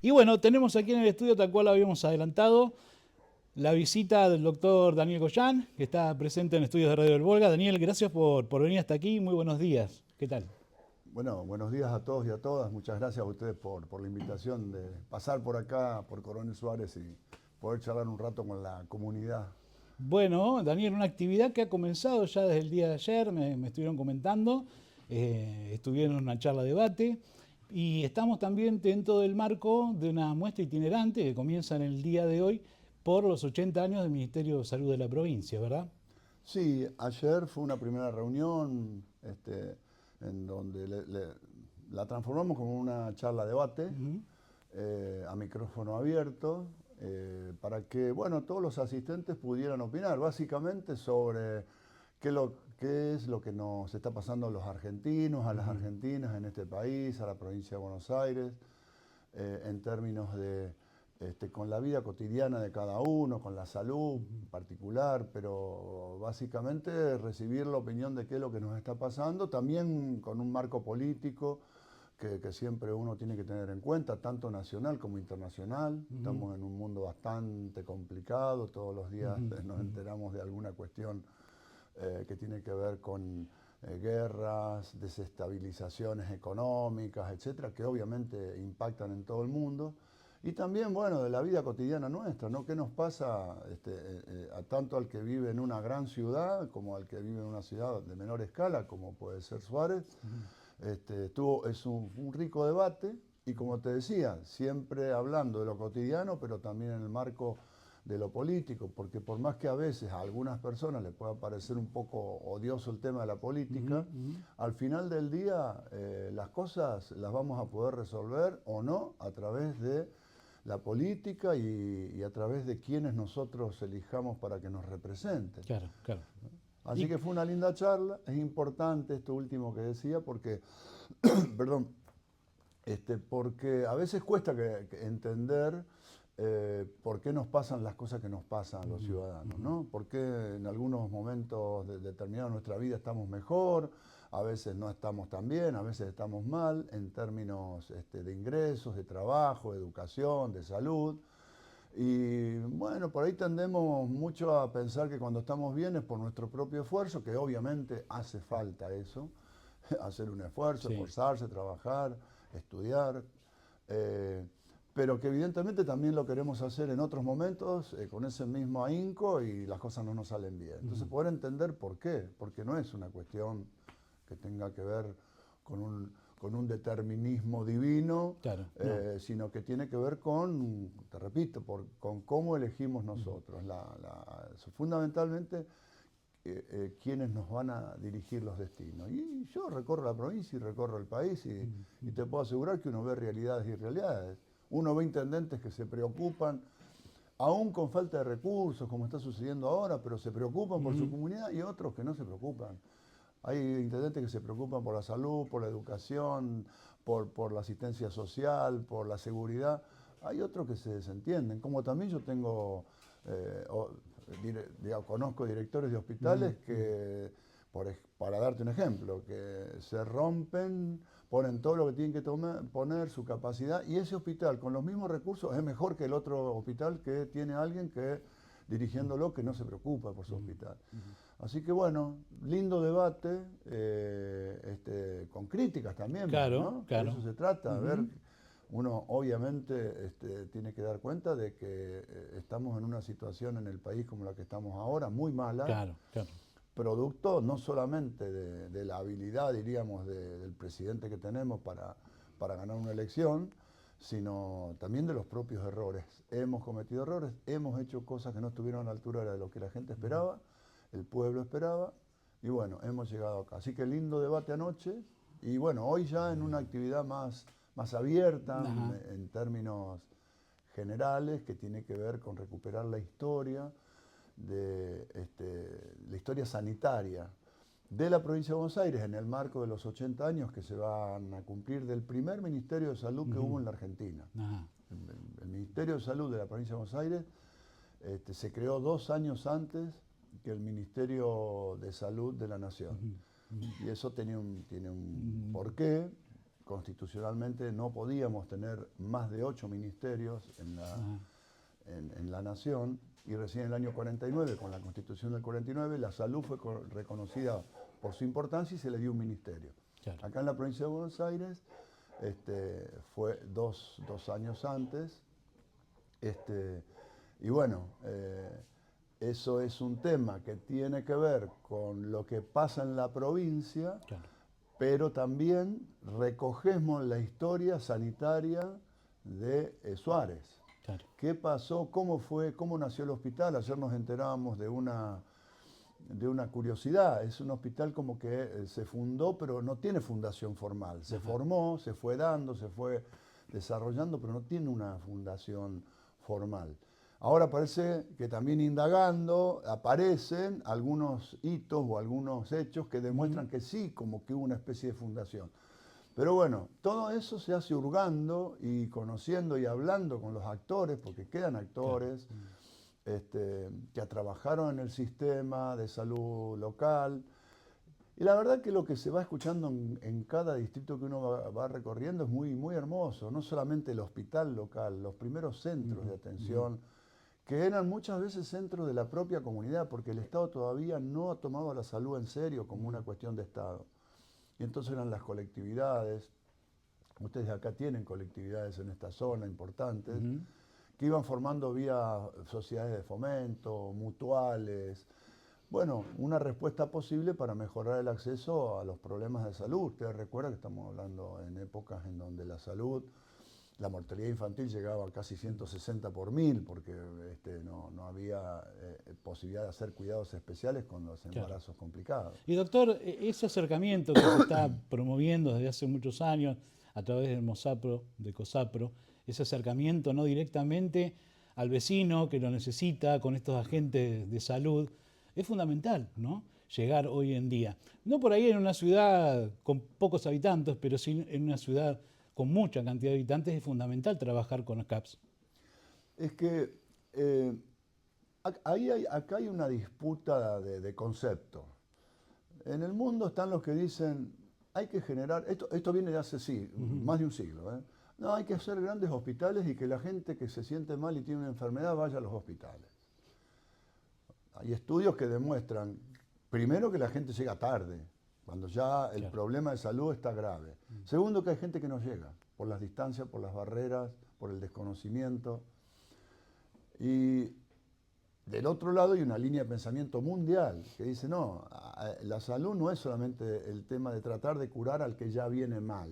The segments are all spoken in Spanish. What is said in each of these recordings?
Y bueno, tenemos aquí en el estudio, tal cual lo habíamos adelantado, la visita del doctor Daniel Goyán, que está presente en Estudios de Radio del Volga. Daniel, gracias por venir hasta aquí. Muy buenos días. ¿Qué tal? Bueno, buenos días a todos y a todas. Muchas gracias a ustedes por la invitación de pasar por acá, por Coronel Suárez y poder charlar un rato con la comunidad. Bueno, Daniel, una actividad que ha comenzado ya desde el día de ayer, me estuvieron comentando, estuvieron en una charla debate y estamos también dentro del marco de una muestra itinerante que comienza en el día de hoy por los 80 años del Ministerio de Salud de la provincia, ¿verdad? Sí, ayer fue una primera reunión en donde la transformamos como una charla debate Ujú. a micrófono abierto para que bueno, todos los asistentes pudieran opinar básicamente sobre qué es lo que nos está pasando a los argentinos, a las Ujú. argentinas en este país, a la provincia de Buenos Aires, en términos de con la vida cotidiana de cada uno, con la salud Ujú. en particular, pero básicamente recibir la opinión de qué es lo que nos está pasando, también con un marco político que siempre uno tiene que tener en cuenta, tanto nacional como internacional. Ujú. Estamos en un mundo bastante complicado, todos los días Ujú. nos Ujú. enteramos de alguna cuestión que tiene que ver con guerras, desestabilizaciones económicas, etcétera, que obviamente impactan en todo el mundo. Y también, bueno, de la vida cotidiana nuestra, ¿no? ¿Qué nos pasa tanto al que vive en una gran ciudad como al que vive en una ciudad de menor escala, como puede ser Suárez? Es un rico debate y como te decía, siempre hablando de lo cotidiano, pero también en el marco de lo político, porque por más que a veces a algunas personas les pueda parecer un poco odioso el tema de la Ujú. política, Ujú. al final del día las cosas las vamos a poder resolver o no a través de la política y a través de quienes nosotros elijamos para que nos representen. Claro, claro. Así Y que fue una linda charla, es importante esto último que decía porque, perdón, porque a veces cuesta que entender por qué nos pasan las cosas que nos pasan a los ujú. ciudadanos, Ujú. ¿no? Por qué en algunos momentos determinados de nuestra vida estamos mejor, a veces no estamos tan bien, a veces estamos mal en términos de ingresos, de trabajo, de educación, de salud. Y bueno, por ahí tendemos mucho a pensar que cuando estamos bien es por nuestro propio esfuerzo, que obviamente hace falta eso, hacer un esfuerzo, Sí. esforzarse, trabajar, estudiar, eh, pero que evidentemente también lo queremos hacer en otros momentos con ese mismo ahínco y las cosas no nos salen bien. Entonces Ujú. poder entender por qué, porque no es una cuestión que tenga que ver con un determinismo divino, Claro, no. sino que tiene que ver con, te repito, con cómo elegimos Ujú. nosotros. Fundamentalmente quiénes nos van a dirigir los destinos. Y yo recorro la provincia y recorro el país Ujú. y te Ujú. puedo asegurar que uno ve realidades y realidades. Uno ve intendentes que se preocupan, aún con falta de recursos, como está sucediendo ahora, pero se preocupan por su Ujú. comunidad y otros que no se preocupan. Hay intendentes que se preocupan por la salud, por la educación, por la asistencia social, por la seguridad. Hay otros que se desentienden, como también yo tengo, conozco directores de Ujú. hospitales Ujú. que, para darte un ejemplo, que se rompen, ponen todo lo que tienen que poner, su capacidad, y ese hospital con los mismos recursos es mejor que el otro hospital que tiene alguien que dirigiéndolo que no se preocupa por su Ujú. hospital. Ujú. Así que bueno, lindo debate, con críticas también, Claro, ¿no? Que de eso claro. se trata, a ver, Ujú. uno obviamente tiene que dar cuenta de que estamos en una situación en el país como la que estamos ahora, muy mala, Claro, claro. producto no solamente de la habilidad, diríamos, del presidente que tenemos para ganar una elección, sino también de los propios errores. Hemos cometido errores, hemos hecho cosas que no estuvieron a la altura de lo que la gente Ujú. esperaba, el pueblo esperaba, y bueno, hemos llegado acá. Así que lindo debate anoche, y bueno, hoy ya en una actividad más abierta, Ajá. en términos generales, que tiene que ver con recuperar la historia, la historia sanitaria de la provincia de Buenos Aires en el marco de los 80 años que se van a cumplir del primer Ministerio de Salud que Ujú. hubo en la Argentina. Ajá. El Ministerio de Salud de la provincia de Buenos Aires se creó 2 años antes que el Ministerio de Salud de la Nación. Ujú. Ujú. Y eso tiene un Mm. porqué, constitucionalmente no podíamos tener más de 8 ministerios en la nación, y recién en el año 49, con la Constitución del 49, la salud fue reconocida por su importancia y se le dio un ministerio. Claro. Acá en la provincia de Buenos Aires fue dos años antes, y bueno, eso es un tema que tiene que ver con lo que pasa en la provincia, Claro. pero también recogemos la historia sanitaria de Suárez. Claro. ¿Qué pasó? ¿Cómo fue? ¿Cómo nació el hospital? Ayer nos enterábamos de una curiosidad. Es un hospital como que se fundó, pero no tiene fundación formal. Se formó, se fue dando, se fue desarrollando, pero no tiene una fundación formal. Ahora parece que también indagando aparecen algunos hitos o algunos hechos que demuestran que sí, como que hubo una especie de fundación. Pero bueno, todo eso se hace hurgando y conociendo y hablando con los actores, porque quedan actores que trabajaron en el sistema de salud local. Y la verdad que lo que se va escuchando en cada distrito que uno va recorriendo es muy, muy hermoso. No solamente el hospital local, los primeros centros de atención, que eran muchas veces centros de la propia comunidad, porque el Estado todavía no ha tomado la salud en serio como una cuestión de Estado. Y entonces eran las colectividades, ustedes acá tienen colectividades en esta zona importantes, que iban formando vía sociedades de fomento, mutuales. Bueno, una respuesta posible para mejorar el acceso a los problemas de salud. Ustedes recuerdan que estamos hablando en épocas en donde la salud, la mortalidad infantil llegaba a casi 160 por 1000, porque no había posibilidad de hacer cuidados especiales con los embarazos complicados. Y doctor, ese acercamiento que se está promoviendo desde hace muchos años a través del MOSAPRO, de COSAPRO, ese acercamiento no directamente al vecino que lo necesita con estos agentes de salud, es fundamental, ¿no? Llegar hoy en día. No por ahí en una ciudad con pocos habitantes, pero sí en una ciudad con mucha cantidad de habitantes es fundamental trabajar con los CAPS. Es que acá hay una disputa de concepto. En el mundo están los que dicen, hay que generar, esto viene de hace más de un siglo, ¿eh? No, hay que hacer grandes hospitales y que la gente que se siente mal y tiene una enfermedad vaya a los hospitales. Hay estudios que demuestran, primero, que la gente llega tarde, cuando ya el problema de salud está grave. Segundo, que hay gente que no llega, por las distancias, por las barreras, por el desconocimiento. Y del otro lado hay una línea de pensamiento mundial que dice, no, la salud no es solamente el tema de tratar de curar al que ya viene mal,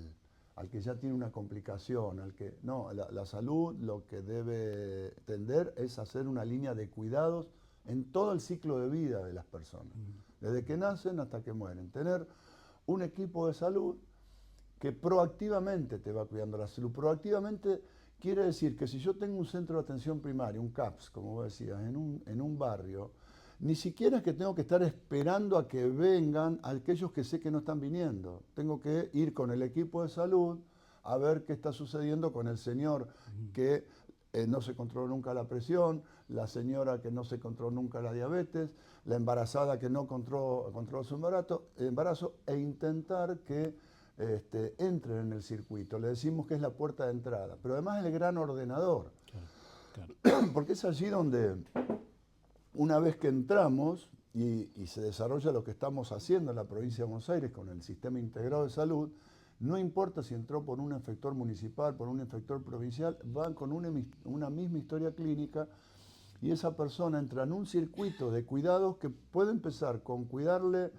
al que ya tiene una complicación, no, la salud lo que debe tender es hacer una línea de cuidados en todo el ciclo de vida de las personas, desde que nacen hasta que mueren. Tener un equipo de salud que proactivamente te va cuidando la salud. Proactivamente quiere decir que si yo tengo un centro de atención primaria, un CAPS, como vos decías, en un barrio, ni siquiera es que tengo que estar esperando a que vengan aquellos que sé que no están viniendo. Tengo que ir con el equipo de salud a ver qué está sucediendo con el señor que no se controló nunca la presión, la señora que no se controló nunca la diabetes, la embarazada que no controló su embarazo, e intentar que entren en el circuito. Le decimos que es la puerta de entrada, pero además es el gran ordenador. Claro. Porque es allí donde, una vez que entramos y se desarrolla lo que estamos haciendo en la provincia de Buenos Aires con el sistema integrado de salud, no importa si entró por un inspector municipal, por un inspector provincial, van con una misma historia clínica y esa persona entra en un circuito de cuidados que puede empezar con cuidarle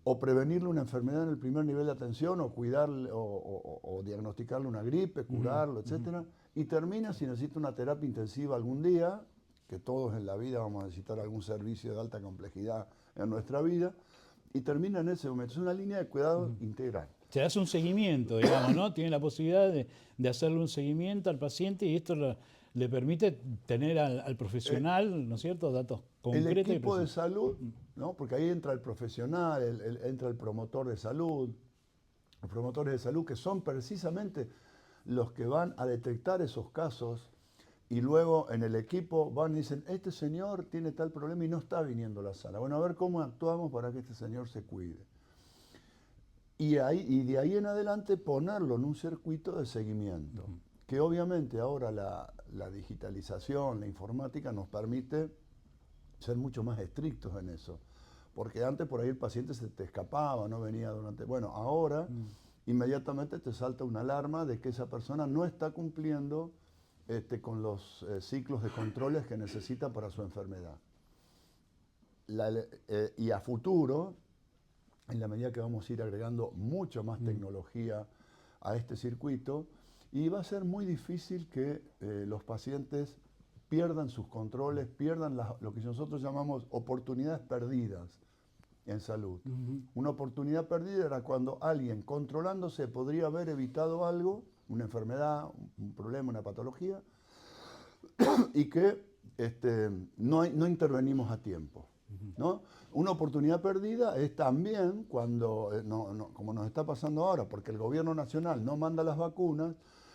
o prevenirle una enfermedad en el primer nivel de atención, o cuidarle o diagnosticarle una gripe, curarlo, etcétera, y termina si necesita una terapia intensiva algún día, que todos en la vida vamos a necesitar algún servicio de alta complejidad en nuestra vida, y termina en ese momento. Es una línea de cuidado integral. Se hace un seguimiento, digamos, ¿no? Tiene la posibilidad de hacerle un seguimiento al paciente y esto le permite tener al profesional, ¿no es cierto?, datos concretos. El equipo de salud, ¿no? Porque ahí entra el profesional, entra el promotor de salud, los promotores de salud que son precisamente los que van a detectar esos casos y luego en el equipo van y dicen, este señor tiene tal problema y no está viniendo a la sala. Bueno, a ver cómo actuamos para que este señor se cuide. y de ahí en adelante ponerlo en un circuito de seguimiento, que obviamente ahora la digitalización, la informática nos permite ser mucho más estrictos en eso. Porque antes por ahí el paciente se te escapaba, no venía durante... Bueno, ahora inmediatamente te salta una alarma de que esa persona no está cumpliendo con los ciclos de controles que necesita para su enfermedad. Y a futuro, en la medida que vamos a ir agregando mucha más tecnología a este circuito, y va a ser muy difícil que los pacientes pierdan sus controles, pierdan lo que nosotros llamamos oportunidades perdidas en salud. Una oportunidad perdida era cuando alguien controlándose podría haber evitado algo, una enfermedad, un problema, una patología, y que no intervenimos a tiempo, ¿no? Una oportunidad perdida es también cuando, como nos está pasando ahora, porque el gobierno nacional no manda las vacunas,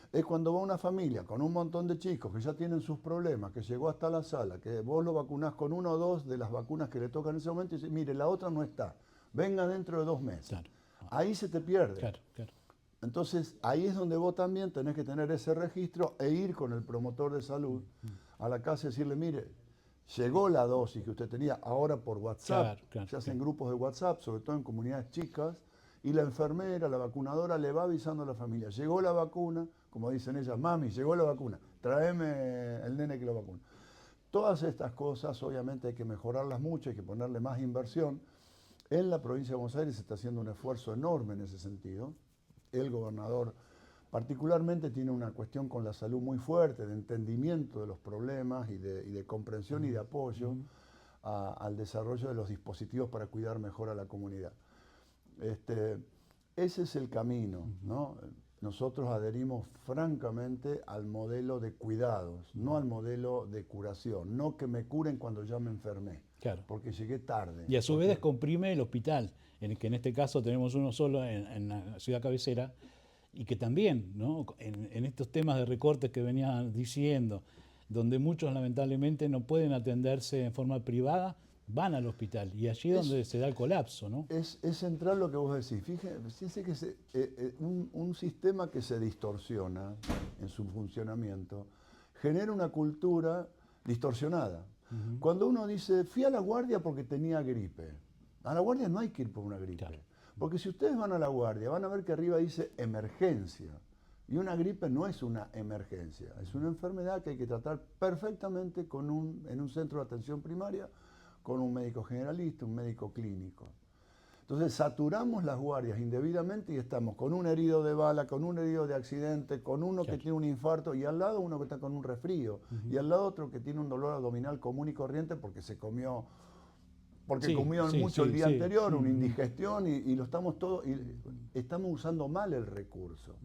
es cuando va una familia con un montón de chicos que ya tienen sus problemas, que llegó hasta la sala, que vos lo vacunás con 1 o 2 de las vacunas que le tocan en ese momento y dice, mire, la otra no está, venga dentro de 2 meses. Claro. Ahí se te pierde. Claro, claro. Entonces, ahí es donde vos también tenés que tener ese registro e ir con el promotor de salud a la casa y decirle, mire, llegó la dosis que usted tenía ahora por WhatsApp, se hacen grupos de WhatsApp, sobre todo en comunidades chicas, y la enfermera, la vacunadora le va avisando a la familia, llegó la vacuna, como dicen ellas, mami, llegó la vacuna, tráeme el nene que lo vacuna. Todas estas cosas obviamente hay que mejorarlas mucho, hay que ponerle más inversión. En la provincia de Buenos Aires se está haciendo un esfuerzo enorme en ese sentido. El gobernador particularmente tiene una cuestión con la salud muy fuerte, de entendimiento de los problemas y de comprensión y de apoyo al desarrollo de los dispositivos para cuidar mejor a la comunidad. Ese es el camino, ¿no? Nosotros adherimos francamente al modelo de cuidados, no al modelo de curación, no que me curen cuando ya me enfermé, porque llegué tarde. Y a su vez descomprime el hospital, que en este caso tenemos uno solo en la ciudad cabecera, y que también, ¿no? en estos temas de recortes que venía diciendo, donde muchos lamentablemente no pueden atenderse en forma privada, van al hospital y allí es donde se da el colapso, ¿no? Es central lo que vos decís. Fíjense que un sistema que se distorsiona en su funcionamiento genera una cultura distorsionada. Cuando uno dice, fui a la guardia porque tenía gripe, a la guardia no hay que ir por una gripe. Claro. Porque si ustedes van a la guardia, van a ver que arriba dice emergencia. Y una gripe no es una emergencia, es una enfermedad que hay que tratar perfectamente en un centro de atención primaria, con un médico generalista, un médico clínico. Entonces saturamos las guardias indebidamente y estamos con un herido de bala, con un herido de accidente, con uno que tiene un infarto y al lado uno que está con un resfrío y al lado otro que tiene un dolor abdominal común y corriente porque se comió, comió mucho el día anterior, una indigestión y lo estamos todos, y estamos usando mal el recurso.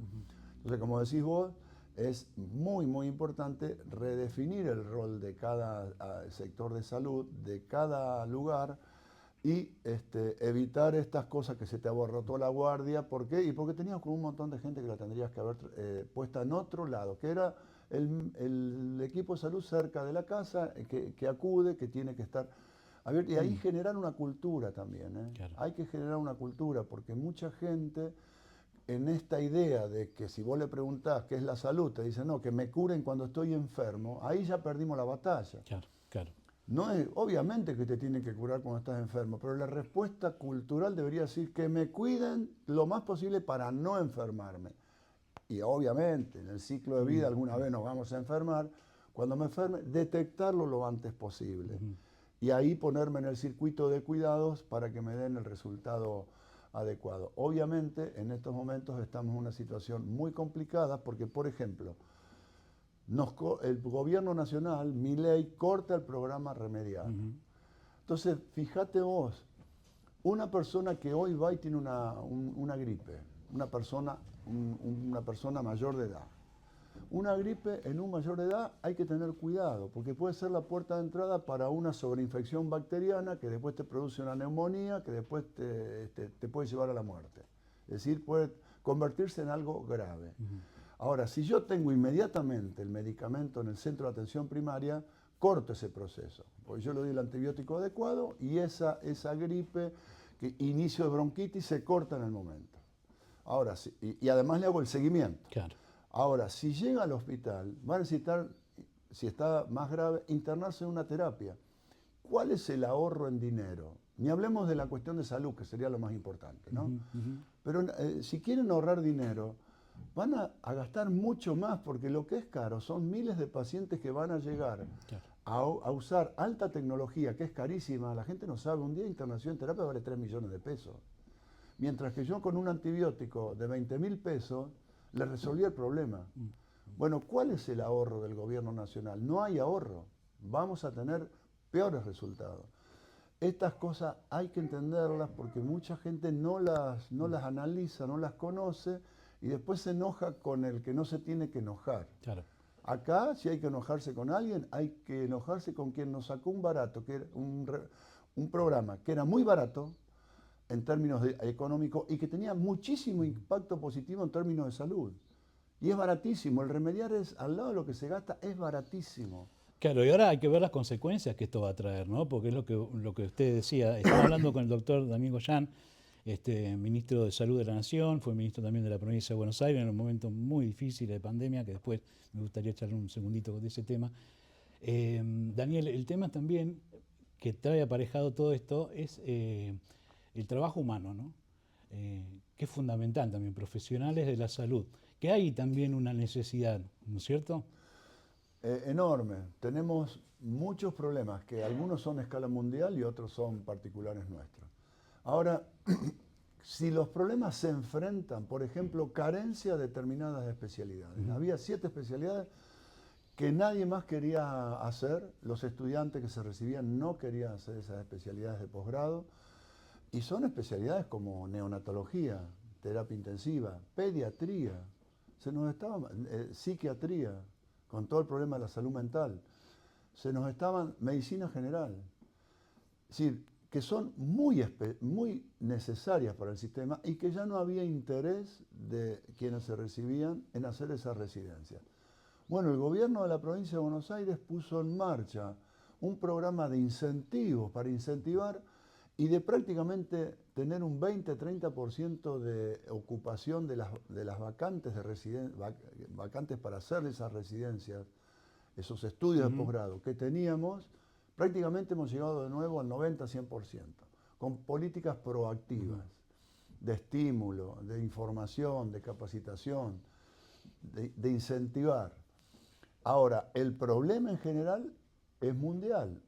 Entonces, como decís vos, es muy, muy importante redefinir el rol de cada sector de salud, de cada lugar, y evitar estas cosas que se te aborrotó la guardia. ¿Por qué? Y porque tenías con un montón de gente que la tendrías que haber puesta en otro lado, que era el equipo de salud cerca de la casa, que acude, que tiene que estar abierto. Y ahí generar una cultura también, ¿eh? Claro. Hay que generar una cultura, porque mucha gente en esta idea de que si vos le preguntás qué es la salud, te dicen, no, que me curen cuando estoy enfermo, ahí ya perdimos la batalla. Claro, claro. No es, obviamente que te tienen que curar cuando estás enfermo, pero la respuesta cultural debería decir que me cuiden lo más posible para no enfermarme. Y obviamente en el ciclo de vida alguna vez nos vamos a enfermar. Cuando me enferme, detectarlo lo antes posible. Y ahí ponerme en el circuito de cuidados para que me den el resultado adecuado. Obviamente, en estos momentos estamos en una situación muy complicada porque, por ejemplo, el gobierno nacional, Milei, corta el programa Remediar. Entonces, fíjate vos, una persona que hoy va y tiene una gripe, una persona mayor de edad. Una gripe en un mayor de edad hay que tener cuidado, porque puede ser la puerta de entrada para una sobreinfección bacteriana que después te produce una neumonía, que después te puede llevar a la muerte. Es decir, puede convertirse en algo grave. Ahora, si yo tengo inmediatamente el medicamento en el centro de atención primaria, corto ese proceso, porque yo le doy el antibiótico adecuado y esa gripe, inicio de bronquitis, se corta en el momento. Ahora, y además le hago el seguimiento. Claro. Ahora, si llega al hospital, va a necesitar, si está más grave, internarse en una terapia. ¿Cuál es el ahorro en dinero? Ni hablemos de la cuestión de salud, que sería lo más importante, ¿no? Pero si quieren ahorrar dinero, van a gastar mucho más, porque lo que es caro son miles de pacientes que van a llegar a usar alta tecnología, que es carísima. La gente no sabe, un día de internación en terapia vale 3 millones de pesos. Mientras que yo con un antibiótico de 20.000 pesos le resolví el problema. Bueno, ¿cuál es el ahorro del gobierno nacional? No hay ahorro. Vamos a tener peores resultados. Estas cosas hay que entenderlas porque mucha gente no las analiza, no las conoce y después se enoja con el que no se tiene que enojar. Claro. Acá, si hay que enojarse con alguien, hay que enojarse con quien nos sacó un barato, que era un programa que era muy barato en términos económicos y que tenía muchísimo impacto positivo en términos de salud. Y es baratísimo, el remediar es, al lado de lo que se gasta, es baratísimo. Claro, y ahora hay que ver las consecuencias que esto va a traer, ¿no? Porque es lo que usted decía. Estaba hablando con el doctor Damián Goyán, ministro de Salud de la Nación, fue ministro también de la provincia de Buenos Aires en un momento muy difícil de pandemia, que después me gustaría echarle un segundito de ese tema. Daniel, el tema también que trae aparejado todo esto es el trabajo humano, ¿no? Que es fundamental también, profesionales de la salud, que hay también una necesidad, ¿no es cierto? Enorme. Tenemos muchos problemas, que algunos son a escala mundial y otros son particulares nuestros. Ahora, si los problemas se enfrentan, por ejemplo, carencia de determinadas especialidades. Había 7 especialidades que nadie más quería hacer, los estudiantes que se recibían no querían hacer esas especialidades de posgrado, y son especialidades como neonatología, terapia intensiva, pediatría, psiquiatría, con todo el problema de la salud mental, se nos estaban medicina general. Es decir, que son muy necesarias para el sistema y que ya no había interés de quienes se recibían en hacer esa residencia. Bueno, el gobierno de la provincia de Buenos Aires puso en marcha un programa de incentivos para incentivar y de prácticamente tener un 20-30% de ocupación de las vacantes, vacantes para hacer esas residencias, esos estudios de posgrado que teníamos. Prácticamente hemos llegado de nuevo al 90-100%, con políticas proactivas, de estímulo, de información, de capacitación, de incentivar. Ahora, el problema en general es mundial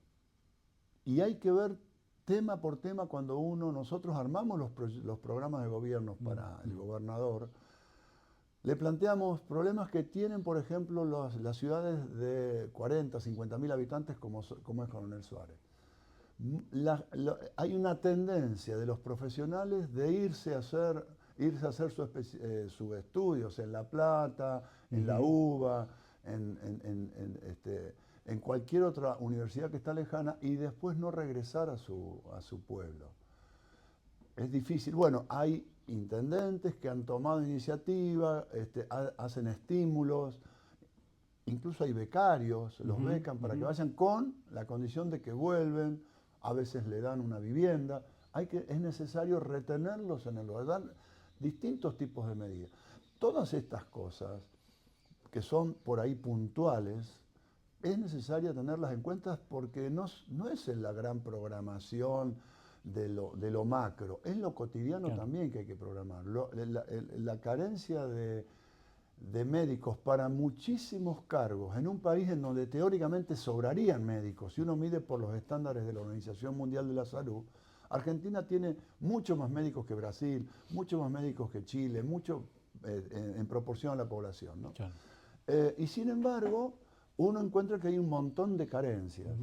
y hay que ver tema por tema cuando nosotros armamos los programas de gobierno para el gobernador. Le planteamos problemas que tienen, por ejemplo, las ciudades de 40, 50.000 habitantes como es Coronel Suárez. Hay una tendencia de los profesionales de irse a hacer sus estudios en La Plata, en la UBA, en cualquier otra universidad que está lejana y después no regresar a su pueblo. Es difícil. Bueno, hay intendentes que han tomado iniciativa, hacen estímulos, incluso hay becarios, los becan para que vayan con la condición de que vuelven, a veces le dan una vivienda, es necesario retenerlos en el lugar, dan distintos tipos de medidas. Todas estas cosas que son por ahí puntuales, es necesario tenerlas en cuenta porque no es en la gran programación de lo macro, es lo cotidiano también que hay que programar. La carencia de médicos para muchísimos cargos en un país en donde teóricamente sobrarían médicos, si uno mide por los estándares de la Organización Mundial de la Salud, Argentina tiene mucho más médicos que Brasil, mucho más médicos que Chile, mucho en proporción a la población, ¿no? Claro. Y sin embargo, uno encuentra que hay un montón de carencias.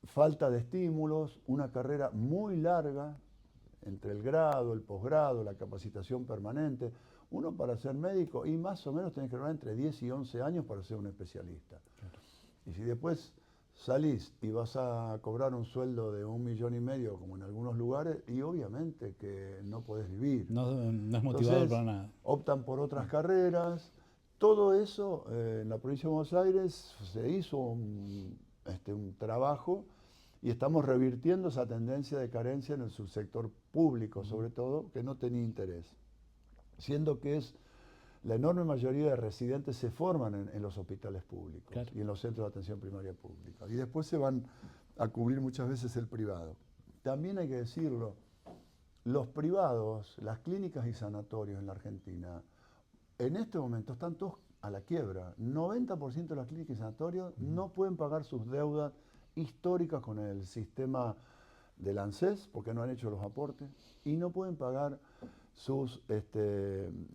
Falta de estímulos, una carrera muy larga entre el grado, el posgrado, la capacitación permanente. Uno para ser médico, y más o menos tenés que durar entre 10 y 11 años para ser un especialista. Claro. Y si después salís y vas a cobrar un sueldo de 1,5 millones, como en algunos lugares, y obviamente que no podés vivir. No es motivador. Entonces, para nada. Optan por otras carreras. Todo eso, en la provincia de Buenos Aires se hizo un trabajo Y estamos revirtiendo esa tendencia de carencia en el subsector público, sobre todo, que no tenía interés. Siendo que es la enorme mayoría de residentes se forman en los hospitales públicos, claro, y en los centros de atención primaria pública. Y después se van a cubrir muchas veces el privado. También hay que decirlo, los privados, las clínicas y sanatorios en la Argentina, en este momento están todos a la quiebra. 90% de las clínicas y sanatorios no pueden pagar sus deudas históricas con el sistema del ANSES, porque no han hecho los aportes, y no pueden pagar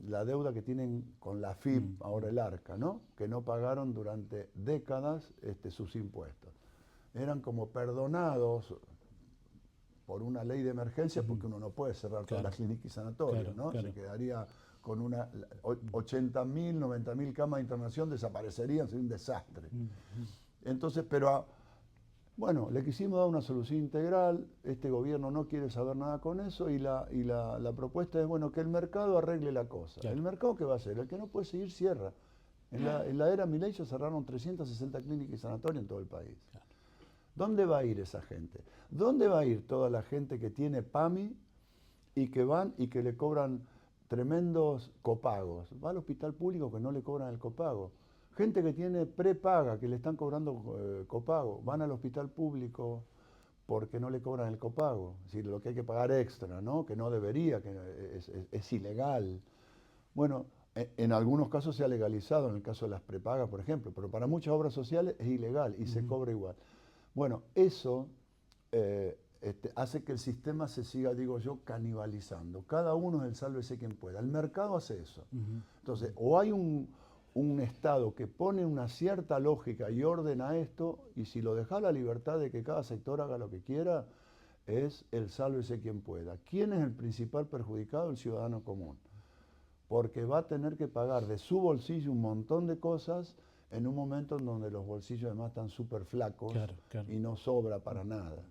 la deuda que tienen con la FIP, ahora el ARCA, ¿no? Que no pagaron durante décadas sus impuestos. Eran como perdonados por una ley de emergencia, porque uno no puede cerrar todas las clínicas y sanatorios, ¿no? Se quedaría con 80.000, 90.000 camas de internación, desaparecerían, sería un desastre. Entonces, bueno, le quisimos dar una solución integral, este gobierno no quiere saber nada con eso y la propuesta es, bueno, que el mercado arregle la cosa. Claro. ¿El mercado qué va a hacer? El que no puede seguir cierra. En la era Milei se cerraron 360 clínicas y sanatorios en todo el país. Claro. ¿Dónde va a ir esa gente? ¿Dónde va a ir toda la gente que tiene PAMI y que van y que le cobran tremendos copagos? Va al hospital público que no le cobran el copago. Gente que tiene prepaga, que le están cobrando copago, van al hospital público porque no le cobran el copago. Es decir, lo que hay que pagar extra, ¿no? Que no debería, que es ilegal. Bueno, en algunos casos se ha legalizado, en el caso de las prepagas, por ejemplo, pero para muchas obras sociales es ilegal y se cobra igual. Bueno, eso hace que el sistema se siga, digo yo, canibalizando. Cada uno es el sálvese quien pueda. El mercado hace eso. Entonces, o hay un Estado que pone una cierta lógica y orden a esto, y si lo deja la libertad de que cada sector haga lo que quiera, es el sálvese quien pueda. ¿Quién es el principal perjudicado? El ciudadano común. Porque va a tener que pagar de su bolsillo un montón de cosas en un momento en donde los bolsillos además están súper flacos, claro. Y no sobra para nada.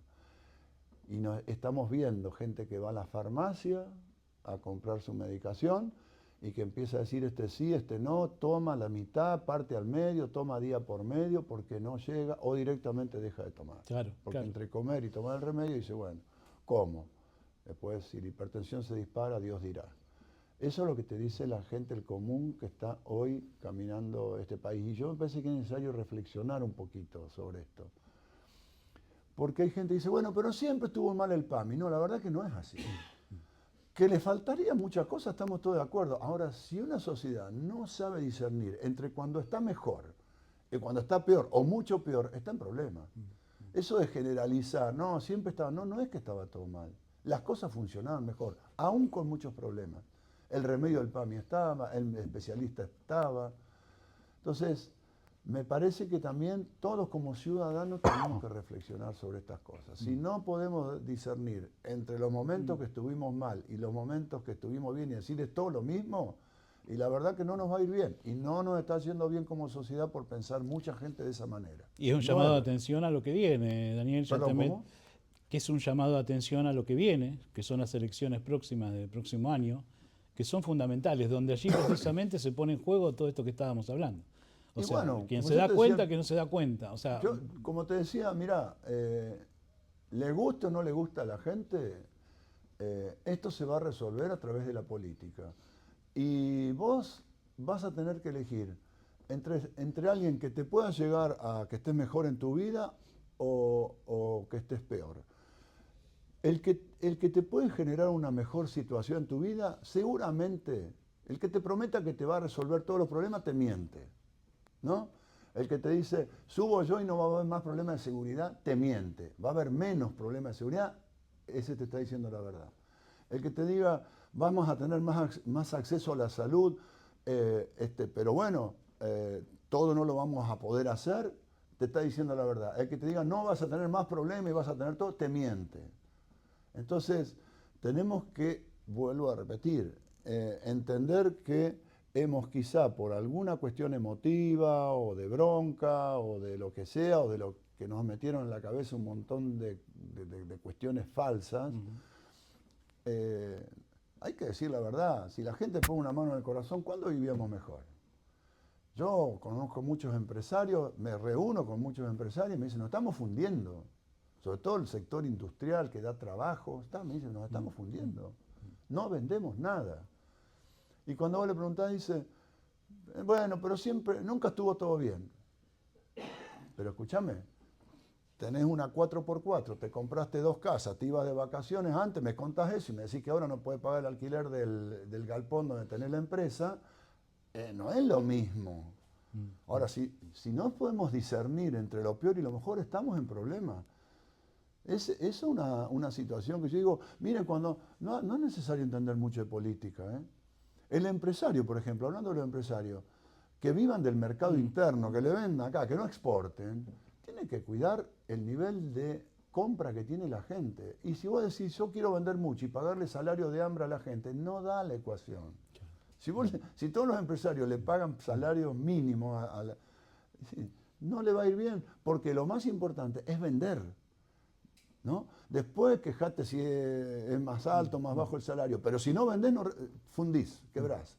Y estamos viendo gente que va a la farmacia a comprar su medicación y que empieza a decir este sí, este no, toma la mitad, parte al medio, toma día por medio porque no llega o directamente deja de tomar. Claro, porque entre comer y tomar el remedio dice, bueno, ¿cómo? Después si la hipertensión se dispara, Dios dirá. Eso es lo que te dice la gente, el común que está hoy caminando este país. Y yo me parece que es necesario reflexionar un poquito sobre esto. Porque hay gente que dice, bueno, pero siempre estuvo mal el PAMI. No, la verdad que no es así. Que le faltaría muchas cosas, estamos todos de acuerdo. Ahora, si una sociedad no sabe discernir entre cuando está mejor y cuando está peor o mucho peor, está en problemas. Eso de generalizar, no, siempre estaba, no es que estaba todo mal. Las cosas funcionaban mejor, aún con muchos problemas. El remedio del PAMI estaba, el especialista estaba. Entonces, me parece que también todos como ciudadanos tenemos que reflexionar sobre estas cosas. Si no podemos discernir entre los momentos que estuvimos mal y los momentos que estuvimos bien y decirles todo lo mismo, y la verdad que no nos va a ir bien. Y no nos está yendo bien como sociedad por pensar mucha gente de esa manera. Y es un llamado de atención a lo que viene, Daniel. ¿Perdón, que es un llamado de atención a lo que viene, que son las elecciones próximas del próximo año, que son fundamentales, donde allí precisamente se pone en juego todo esto que estábamos hablando. O sea, bueno, quien se da cuenta, que no se da cuenta. O sea, yo, como te decía, mirá, le gusta o no le gusta a la gente, esto se va a resolver a través de la política. Y vos vas a tener que elegir entre alguien que te pueda llegar a que estés mejor en tu vida o que estés peor. El que te puede generar una mejor situación en tu vida, seguramente, el que te prometa que te va a resolver todos los problemas, te miente. ¿No? El que te dice, subo yo y no va a haber más problemas de seguridad, te miente. Va a haber menos problemas de seguridad, ese te está diciendo la verdad. El que te diga, vamos a tener más acceso a la salud, pero bueno, todo no lo vamos a poder hacer, te está diciendo la verdad. El que te diga, no vas a tener más problemas y vas a tener todo, te miente. Entonces, tenemos que, vuelvo a repetir, entender que hemos quizá por alguna cuestión emotiva o de bronca o de lo que sea o de lo que nos metieron en la cabeza un montón de cuestiones falsas, hay que decir la verdad. Si la gente pone una mano en el corazón, ¿cuándo vivíamos mejor? Yo conozco muchos empresarios, me reúno con muchos empresarios y me dicen, nos estamos fundiendo. sobre todo el sector industrial que da trabajo, me dicen, nos estamos fundiendo, no vendemos nada. Y cuando vos le preguntás, dice, bueno, pero nunca estuvo todo bien. Pero escúchame, tenés una 4x4, te compraste 2 casas, te ibas de vacaciones antes, me contás eso y me decís que ahora no puedes pagar el alquiler del galpón donde tenés la empresa, no es lo mismo. Ahora, si no podemos discernir entre lo peor y lo mejor, estamos en problemas. Es una situación que yo digo, miren, no es necesario entender mucho de política. El empresario, por ejemplo, hablando de los empresarios, que vivan del mercado interno, que le vendan acá, que no exporten, tienen que cuidar el nivel de compra que tiene la gente. Y si vos decís, yo quiero vender mucho y pagarle salario de hambre a la gente, no da la ecuación. Si todos los empresarios le pagan salarios mínimos, no le va a ir bien, porque lo más importante es vender, ¿no? Después quejate si es más alto o más bajo el salario, pero si no vendés, fundís, quebrás.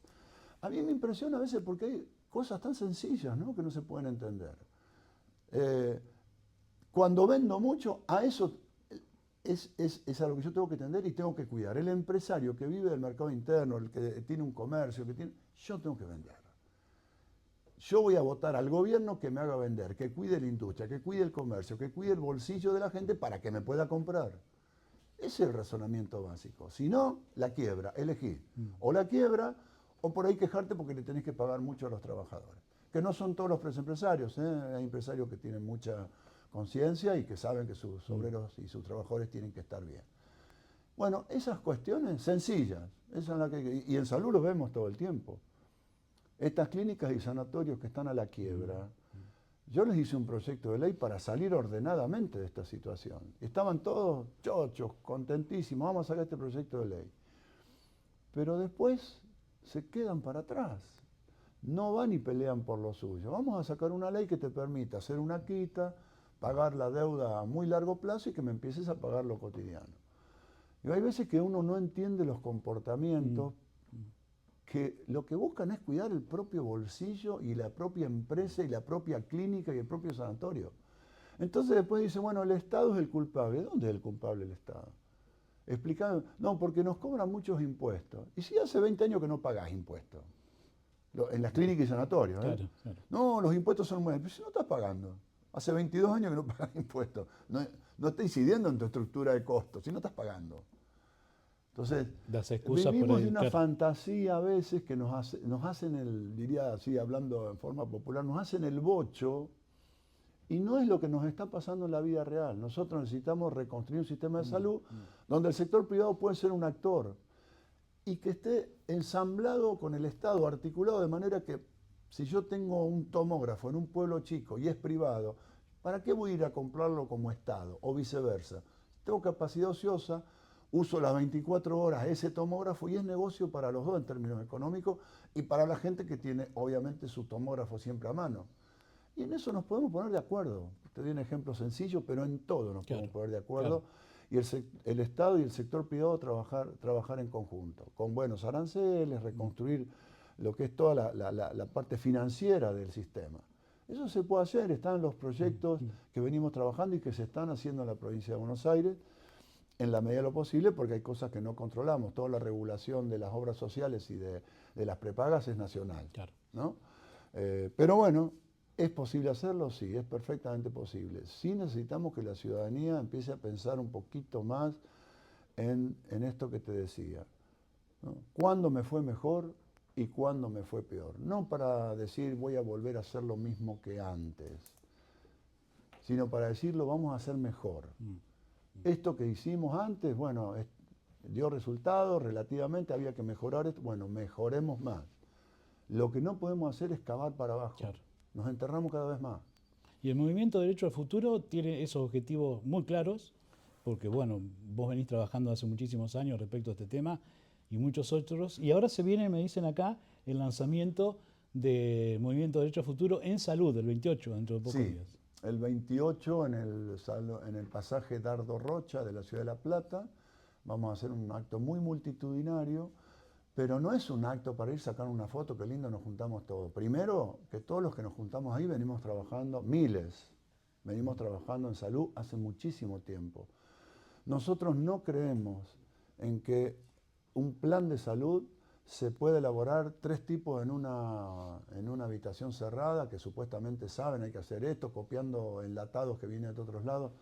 A mí me impresiona a veces porque hay cosas tan sencillas, ¿no?, que no se pueden entender. Cuando vendo mucho, a eso es a lo que yo tengo que atender y tengo que cuidar. El empresario que vive del mercado interno, el que tiene un comercio, yo tengo que vender. Yo voy a votar al gobierno que me haga vender, que cuide la industria, que cuide el comercio, que cuide el bolsillo de la gente para que me pueda comprar. Ese es el razonamiento básico. Si no, la quiebra, elegí. O la quiebra, o por ahí quejarte porque le tenés que pagar mucho a los trabajadores. Que no son todos los empresarios, hay empresarios que tienen mucha conciencia y que saben que sus obreros y sus trabajadores tienen que estar bien. Bueno, esas cuestiones sencillas, y en salud lo vemos todo el tiempo. Estas clínicas y sanatorios que están a la quiebra, yo les hice un proyecto de ley para salir ordenadamente de esta situación. Estaban todos chochos, contentísimos, vamos a sacar este proyecto de ley. Pero después se quedan para atrás. No van y pelean por lo suyo. Vamos a sacar una ley que te permita hacer una quita, pagar la deuda a muy largo plazo y que me empieces a pagar lo cotidiano. Y hay veces que uno no entiende los comportamientos que lo que buscan es cuidar el propio bolsillo y la propia empresa y la propia clínica y el propio sanatorio. Entonces después dice, bueno, el Estado es el culpable. ¿Dónde es el culpable el Estado? Explicando, no, porque nos cobran muchos impuestos. ¿Y si hace 20 años que no pagás impuestos? En las clínicas y sanatorios. Claro, claro. No, los impuestos son buenos. Pero si no estás pagando. Hace 22 años que no pagas impuestos. No está incidiendo en tu estructura de costos, si no estás pagando. Entonces, vivimos de una fantasía a veces que nos hacen diría así, hablando en forma popular, nos hacen el bocho y no es lo que nos está pasando en la vida real. Nosotros necesitamos reconstruir un sistema de salud donde el sector privado puede ser un actor y que esté ensamblado con el Estado, articulado de manera que si yo tengo un tomógrafo en un pueblo chico y es privado, ¿para qué voy a ir a comprarlo como Estado? O viceversa. Tengo capacidad ociosa, uso las 24 horas ese tomógrafo y es negocio para los dos en términos económicos y para la gente que tiene obviamente su tomógrafo siempre a mano. Y en eso nos podemos poner de acuerdo. Te doy un ejemplo sencillo, pero en todo nos podemos poner de acuerdo. Y el Estado y el sector privado trabajar en conjunto, con buenos aranceles, reconstruir lo que es toda la parte financiera del sistema. Eso se puede hacer, están los proyectos que venimos trabajando y que se están haciendo en la provincia de Buenos Aires, en la medida de lo posible, porque hay cosas que no controlamos. Toda la regulación de las obras sociales y de las prepagas es nacional. Claro. ¿No? Pero bueno, ¿es posible hacerlo? Sí, es perfectamente posible. Sí necesitamos que la ciudadanía empiece a pensar un poquito más en esto que te decía, ¿no? ¿Cuándo me fue mejor y cuándo me fue peor? No para decir voy a volver a hacer lo mismo que antes, sino para decirlo vamos a hacer mejor. Esto que hicimos antes, bueno, dio resultados relativamente, había que mejorar esto, bueno, mejoremos más. Lo que no podemos hacer es cavar para abajo. Claro. Nos enterramos cada vez más. Y el Movimiento Derecho al Futuro tiene esos objetivos muy claros, porque bueno, vos venís trabajando hace muchísimos años respecto a este tema y muchos otros, y ahora se viene, me dicen acá, el lanzamiento del Movimiento Derecho al Futuro en salud, el 28, dentro de pocos días. El 28 en el pasaje Dardo Rocha de la Ciudad de La Plata, vamos a hacer un acto muy multitudinario, pero no es un acto para ir sacando una foto, qué lindo nos juntamos todos. Primero, que todos los que nos juntamos ahí venimos trabajando, miles, venimos trabajando en salud hace muchísimo tiempo. Nosotros no creemos en que un plan de salud se puede elaborar 3 tipos en una habitación cerrada, que supuestamente saben hay que hacer esto, copiando enlatados que vienen de otros lados.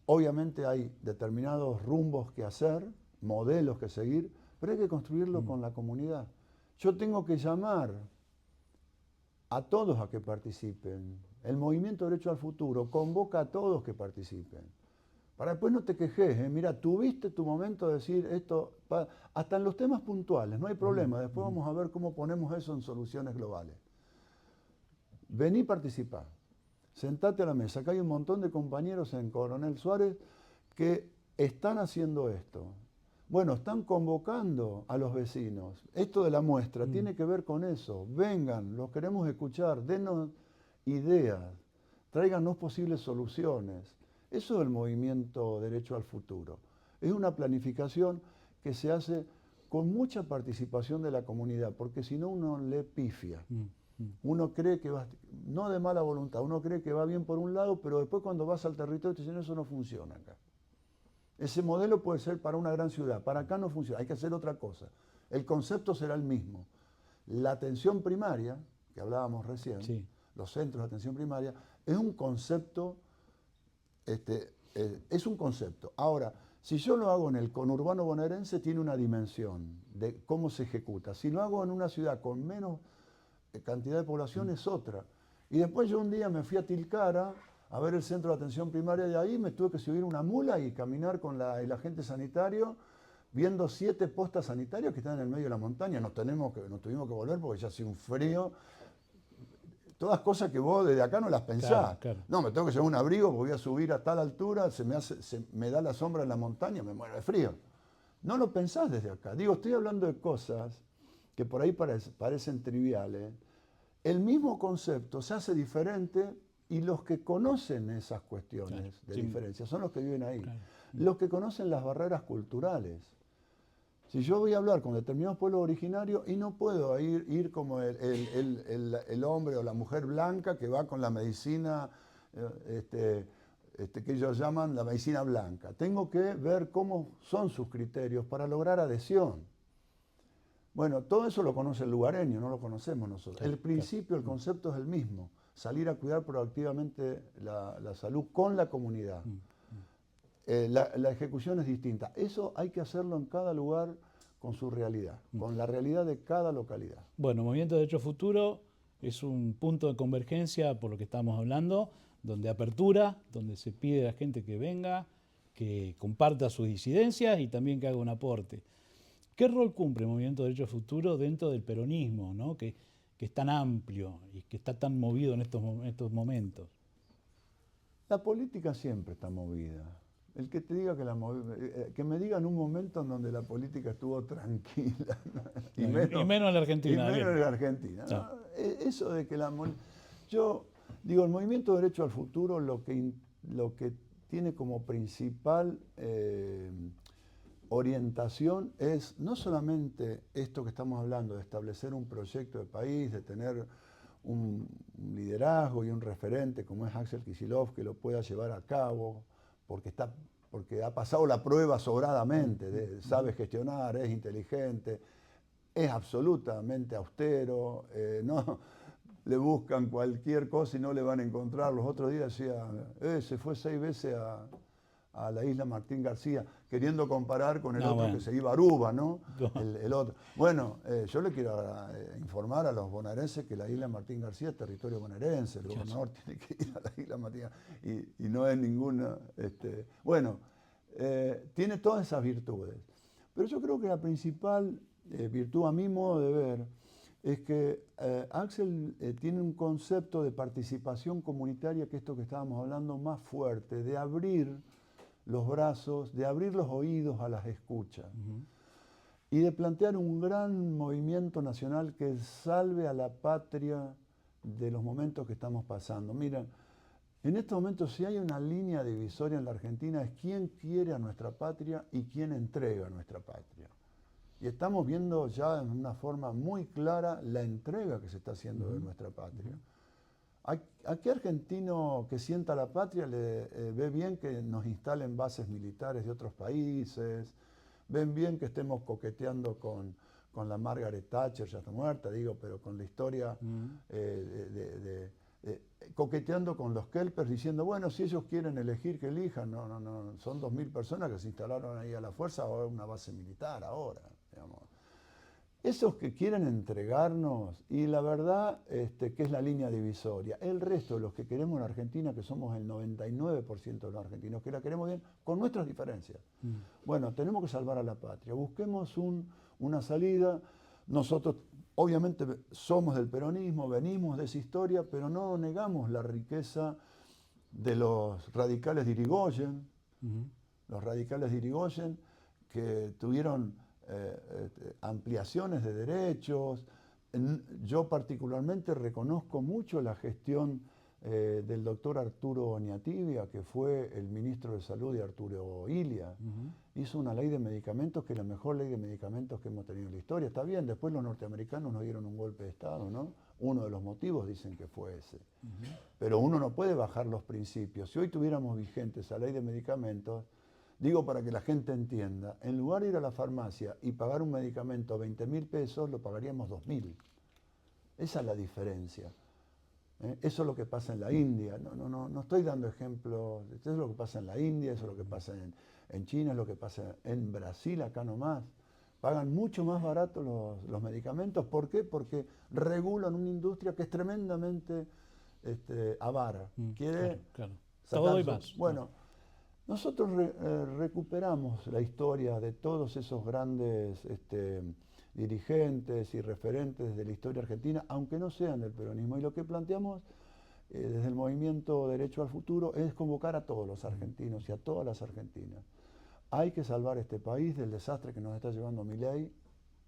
Obviamente hay determinados rumbos que hacer, modelos que seguir, pero hay que construirlo con la comunidad. Yo tengo que llamar a todos a que participen. El Movimiento Derecho al Futuro convoca a todos que participen. Para después no te quejes, mira, tuviste tu momento de decir esto, hasta en los temas puntuales, no hay problema, después vamos a ver cómo ponemos eso en soluciones globales. Vení, participá, sentate a la mesa, acá hay un montón de compañeros en Coronel Suárez que están haciendo esto. Bueno, están convocando a los vecinos. Esto de la muestra tiene que ver con eso. Vengan, los queremos escuchar, denos ideas, tráiganos posibles soluciones. Eso es el Movimiento Derecho al Futuro. Es una planificación que se hace con mucha participación de la comunidad, porque si no uno le pifia. Uno cree que va, no de mala voluntad, uno cree que va bien por un lado, pero después cuando vas al territorio te dicen eso no funciona acá. Ese modelo puede ser para una gran ciudad, para acá no funciona, hay que hacer otra cosa. El concepto será el mismo. La atención primaria, que hablábamos recién, sí, los centros de atención primaria, es un concepto. Es un concepto. Ahora, si yo lo hago en el conurbano bonaerense, tiene una dimensión de cómo se ejecuta. Si lo hago en una ciudad con menos cantidad de población, es otra. Y después yo un día me fui a Tilcara a ver el centro de atención primaria de ahí, me tuve que subir una mula y caminar con el agente sanitario, viendo 7 postas sanitarias que están en el medio de la montaña. Nos tuvimos que volver porque ya hacía un frío. Todas cosas que vos desde acá no las pensás. Claro. No, me tengo que llevar un abrigo porque voy a subir a tal altura, se me da la sombra en la montaña, me muero de frío. No lo pensás desde acá. Digo, estoy hablando de cosas que por ahí parecen triviales. El mismo concepto se hace diferente y los que conocen esas cuestiones de diferencia son los que viven ahí. Claro. Los que conocen las barreras culturales. Si yo voy a hablar con determinados pueblos originarios y no puedo ir como el hombre o la mujer blanca que va con la medicina que ellos llaman la medicina blanca. Tengo que ver cómo son sus criterios para lograr adhesión. Bueno, todo eso lo conoce el lugareño, no lo conocemos nosotros. Claro, el principio, el concepto es el mismo. Salir a cuidar proactivamente la salud con la comunidad. La ejecución es distinta. Eso hay que hacerlo en cada lugar con su realidad, con la realidad de cada localidad. Bueno, Movimiento Derecho Futuro es un punto de convergencia por lo que estamos hablando, donde apertura, donde se pide a la gente que venga, que comparta sus disidencias y también que haga un aporte. ¿Qué rol cumple Movimiento Derecho Futuro dentro del peronismo, ¿no? que es tan amplio y que está tan movido en estos momentos? La política siempre está movida. El que te diga que me diga en un momento en donde la política estuvo tranquila. Y menos en la Argentina. Y menos en la Argentina. ¿No? Eso de que yo digo, el Movimiento Derecho al Futuro lo que tiene como principal orientación es no solamente esto que estamos hablando, de establecer un proyecto de país, de tener un liderazgo y un referente como es Axel Kicillof que lo pueda llevar a cabo, porque ha pasado la prueba sobradamente, sabe gestionar, es inteligente, es absolutamente austero, no le buscan cualquier cosa y no le van a encontrar. Los otros días decía, se fue 6 veces a la isla Martín García, queriendo comparar con el otro que se iba a Aruba, ¿no? El otro. Bueno, yo le quiero informar a los bonaerenses que la isla Martín García es territorio bonaerense, el gobernador tiene que ir a la isla Martín y no es ninguna... tiene todas esas virtudes. Pero yo creo que la principal virtud, a mi modo de ver, es que Axel tiene un concepto de participación comunitaria, que esto que estábamos hablando, más fuerte, de abrir los brazos, de abrir los oídos a las escuchas y de plantear un gran movimiento nacional que salve a la patria de los momentos que estamos pasando. Mira, en estos momentos si hay una línea divisoria en la Argentina es quién quiere a nuestra patria y quién entrega a nuestra patria. Y estamos viendo ya en una forma muy clara la entrega que se está haciendo de nuestra patria. ¿A qué argentino que sienta la patria le ve bien que nos instalen bases militares de otros países? ¿Ven bien que estemos coqueteando con la Margaret Thatcher, ya está muerta, digo, pero con la historia, coqueteando con los kelpers, diciendo, bueno, si ellos quieren elegir, que elijan? No, no, no, son 2000 personas que se instalaron ahí a la fuerza, o una base militar ahora, digamos. Esos que quieren entregarnos, y la verdad que es la línea divisoria, el resto de los que queremos en Argentina, que somos el 99% de los argentinos, que la queremos bien, con nuestras diferencias. Bueno, tenemos que salvar a la patria, busquemos una salida. Nosotros obviamente somos del peronismo, venimos de esa historia, pero no negamos la riqueza de los radicales de Irigoyen, los radicales de Irigoyen que tuvieron ampliaciones de derechos. Yo particularmente reconozco mucho la gestión del doctor Arturo Oñatibia, que fue el ministro de Salud de Arturo Illia. Hizo una ley de medicamentos que es la mejor ley de medicamentos que hemos tenido en la historia. Está bien, después los norteamericanos nos dieron un golpe de Estado, ¿no? Uno de los motivos dicen que fue ese. Pero uno no puede bajar los principios. Si hoy tuviéramos vigente esa ley de medicamentos, digo para que la gente entienda, en lugar de ir a la farmacia y pagar un medicamento 20.000 pesos, lo pagaríamos 2.000. Esa es la diferencia. Eso es lo que pasa en la India. No estoy dando ejemplos. Eso es lo que pasa en la India, eso es lo que pasa en China, es lo que pasa en Brasil, acá nomás. Pagan mucho más barato los medicamentos. ¿Por qué? Porque regulan una industria que es tremendamente avara. Quiere claro. sacar Todo y más. Bueno, nosotros recuperamos la historia de todos esos grandes dirigentes y referentes de la historia argentina, aunque no sean del peronismo. Y lo que planteamos desde el movimiento Derecho al Futuro es convocar a todos los argentinos y a todas las argentinas. Hay que salvar este país del desastre que nos está llevando Milei,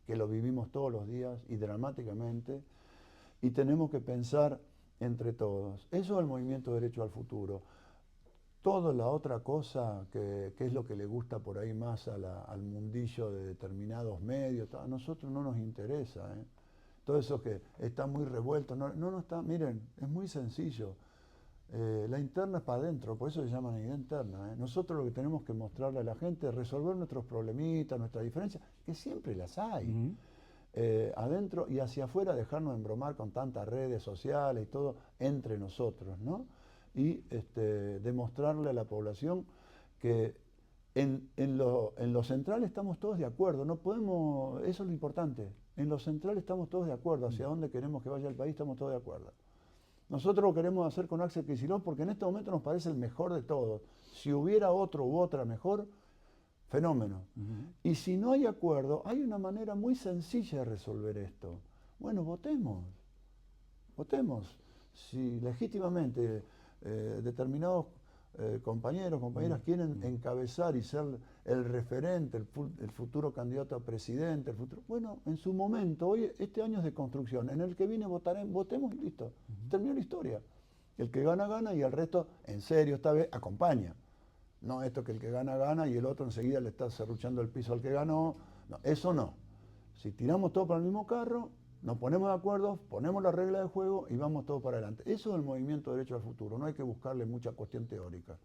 que lo vivimos todos los días y dramáticamente, y tenemos que pensar entre todos. Eso es el movimiento Derecho al Futuro. Toda la otra cosa, que es lo que le gusta por ahí más al mundillo de determinados medios, a nosotros no nos interesa. Todo eso que está muy revuelto, no está, miren, es muy sencillo. La interna es para adentro, por eso se llama unidad interna. Nosotros lo que tenemos que mostrarle a la gente es resolver nuestros problemitas, nuestras diferencias, que siempre las hay. Adentro y hacia afuera, dejarnos embromar con tantas redes sociales y todo entre nosotros, ¿no? Y demostrarle a la población que en lo central estamos todos de acuerdo, no podemos, eso es lo importante, en lo central estamos todos de acuerdo, hacia dónde queremos que vaya el país estamos todos de acuerdo. Nosotros lo queremos hacer con Axel Kicillof porque en este momento nos parece el mejor de todos. Si hubiera otro u otra mejor, fenómeno. Y si no hay acuerdo, hay una manera muy sencilla de resolver esto. Bueno, votemos. Si legítimamente determinados compañeros, compañeras quieren encabezar y ser el referente, el futuro candidato a presidente, bueno, en su momento, hoy este año es de construcción, en el que viene votemos y listo, terminó la historia. El que gana, gana y el resto, en serio, esta vez, acompaña. No esto que el que gana, gana y el otro enseguida le está serruchando el piso al que ganó. No, eso no. Si tiramos todo para el mismo carro, nos ponemos de acuerdo, ponemos la regla de juego y vamos todos para adelante. Eso es el movimiento Derecho al Futuro, no hay que buscarle mucha cuestión teórica.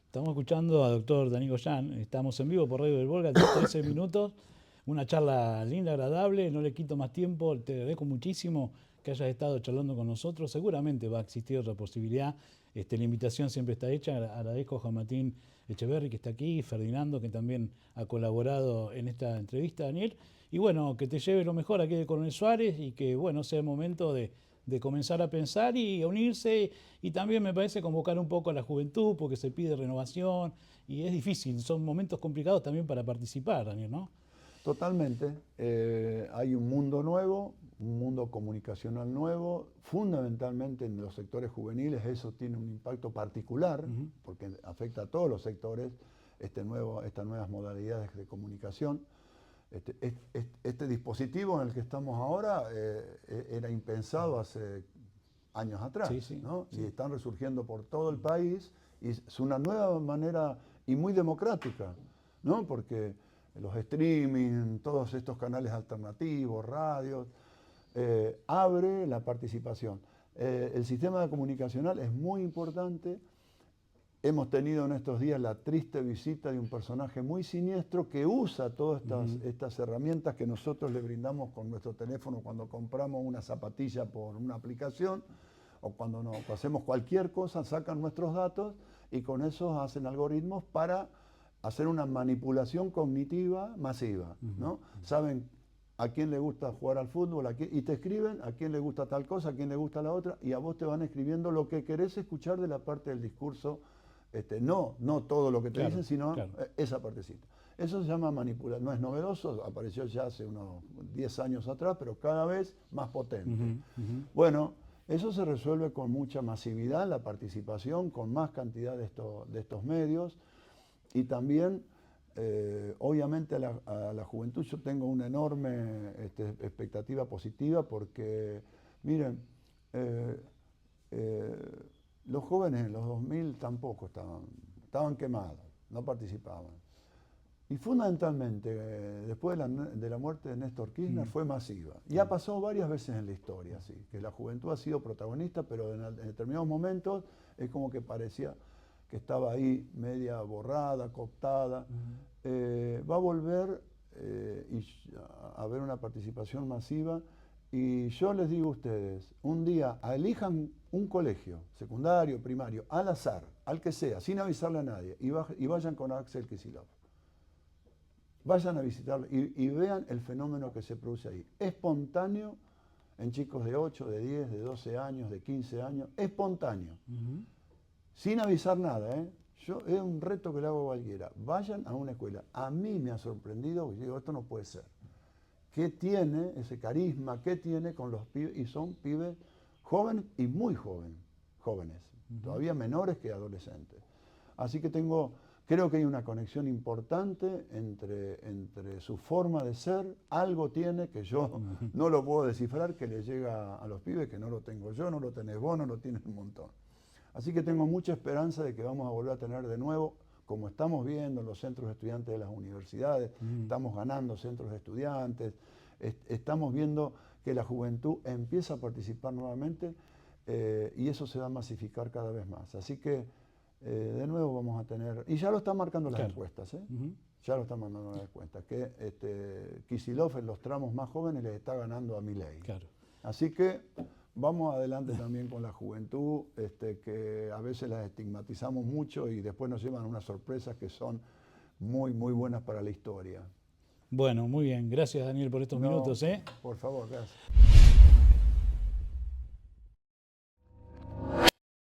Estamos escuchando a doctor Danilo Yan, estamos en vivo por Radio del Volga, 13 minutos, una charla linda, agradable, no le quito más tiempo, te agradezco muchísimo que hayas estado charlando con nosotros, seguramente va a existir otra posibilidad, la invitación siempre está hecha, agradezco a Juan Martín Echeverri que está aquí, Ferdinando que también ha colaborado en esta entrevista, Daniel, y bueno, que te lleve lo mejor aquí de Coronel Suárez y que bueno, sea el momento de comenzar a pensar y a unirse y también me parece convocar un poco a la juventud porque se pide renovación y es difícil, son momentos complicados también para participar, Daniel, ¿no? Totalmente, hay un mundo nuevo, un mundo comunicacional nuevo, fundamentalmente en los sectores juveniles eso tiene un impacto particular porque afecta a todos los sectores, estas nuevas modalidades de comunicación. Este dispositivo en el que estamos ahora era impensado hace años atrás, ¿no? Y están resurgiendo por todo el país y es una nueva manera y muy democrática, ¿no? Porque los streaming, todos estos canales alternativos, radios, abre la participación. El sistema comunicacional es muy importante. Hemos tenido en estos días la triste visita de un personaje muy siniestro que usa todas estas herramientas que nosotros le brindamos con nuestro teléfono cuando compramos una zapatilla por una aplicación o cuando hacemos cualquier cosa, sacan nuestros datos y con eso hacen algoritmos para hacer una manipulación cognitiva masiva, ¿no? Saben a quién le gusta jugar al fútbol y te escriben a quién le gusta tal cosa, a quién le gusta la otra, y a vos te van escribiendo lo que querés escuchar de la parte del discurso, no todo lo que te dicen, sino esa partecita. Eso se llama manipulación. No es novedoso, apareció ya hace unos 10 años atrás, pero cada vez más potente. Bueno, eso se resuelve con mucha masividad, la participación, con más cantidad de estos medios, y también, obviamente, a la juventud yo tengo una enorme expectativa positiva porque, miren, los jóvenes en los 2000 tampoco estaban quemados, no participaban. Y fundamentalmente, después de la muerte de Néstor Kirchner, fue masiva. Y ha pasado varias veces en la historia, sí, que la juventud ha sido protagonista, pero en determinados momentos es como que parecía que estaba ahí media borrada, cooptada. Va a volver a haber una participación masiva. Y yo les digo a ustedes, un día elijan un colegio, secundario, primario, al azar, al que sea, sin avisarle a nadie, y vayan con Axel Kicillof. Vayan a visitarlo y vean el fenómeno que se produce ahí. Espontáneo, en chicos de 8, de 10, de 12 años, de 15 años, espontáneo. Sin avisar nada, ¿eh? Es un reto que le hago a cualquiera. Vayan a una escuela. A mí me ha sorprendido, porque digo, esto no puede ser. ¿Qué tiene ese carisma? ¿Qué tiene con los pibes? Y son pibes jóvenes y muy jóvenes, todavía menores que adolescentes. Así que creo que hay una conexión importante entre su forma de ser. Algo tiene que yo no lo puedo descifrar, que le llega a los pibes, que no lo tengo yo, no lo tenés vos, no lo tienen un montón. Así que tengo mucha esperanza de que vamos a volver a tener de nuevo, como estamos viendo en los centros de estudiantes de las universidades, estamos ganando centros de estudiantes, estamos viendo que la juventud empieza a participar nuevamente y eso se va a masificar cada vez más. Así que de nuevo vamos a tener, y ya lo están marcando las encuestas, ya lo están mandando las encuestas, que Kicillof en los tramos más jóvenes les está ganando a Milei. Así que vamos adelante también con la juventud, que a veces las estigmatizamos mucho y después nos llevan unas sorpresas que son muy, muy buenas para la historia. Bueno, muy bien. Gracias, Daniel, por estos minutos. Por favor, gracias.